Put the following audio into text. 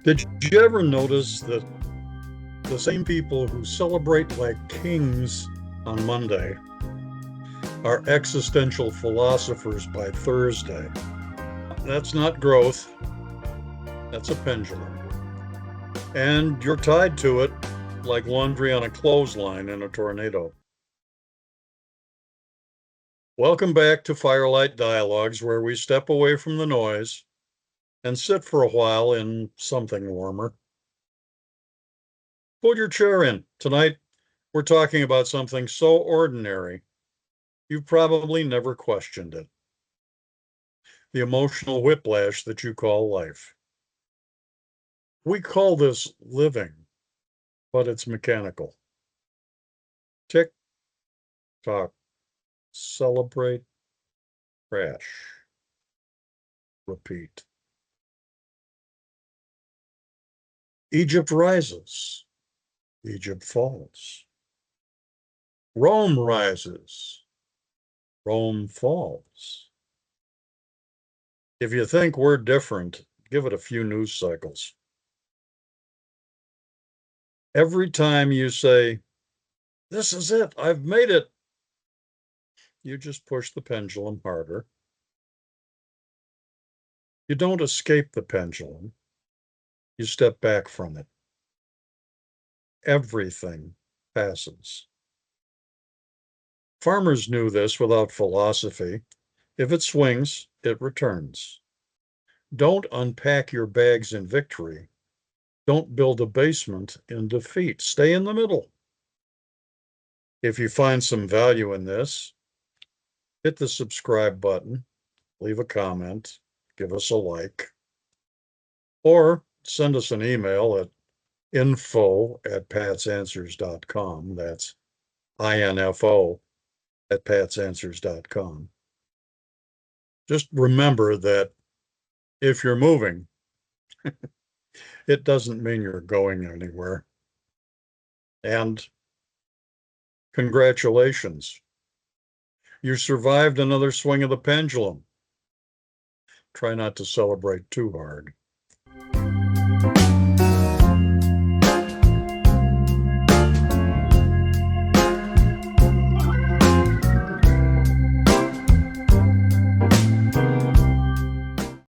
Did you ever notice that the same people who celebrate like kings on Monday are existential philosophers by Thursday? That's not growth, that's a pendulum. And you're tied to it like laundry on a clothesline in a tornado. Welcome back to Firelight Dialogues, where we step away from the noise and sit for a while in something warmer. Put your chair in. Tonight, we're talking about something so ordinary, you've probably never questioned it. The emotional whiplash that you call life. We call this living, but it's mechanical. Tick, tock, celebrate, crash, repeat. Egypt rises, Egypt falls. Rome rises, Rome falls. If you think we're different, give it a few news cycles. Every time you say, "This is it, I've made it," you just push the pendulum harder. You don't escape the pendulum, you step back from it. Everything passes. Farmers knew this without philosophy. If it swings, it returns. Don't unpack your bags in victory. Don't build a basement in defeat. Stay in the middle. If you find some value in this, hit the subscribe button, leave a comment, give us a like, or send us an email at info@patsanswers.com. That's info@patsanswers.com. Just remember that if you're moving, it doesn't mean you're going anywhere. And congratulations, you survived another swing of the pendulum. Try not to celebrate too hard.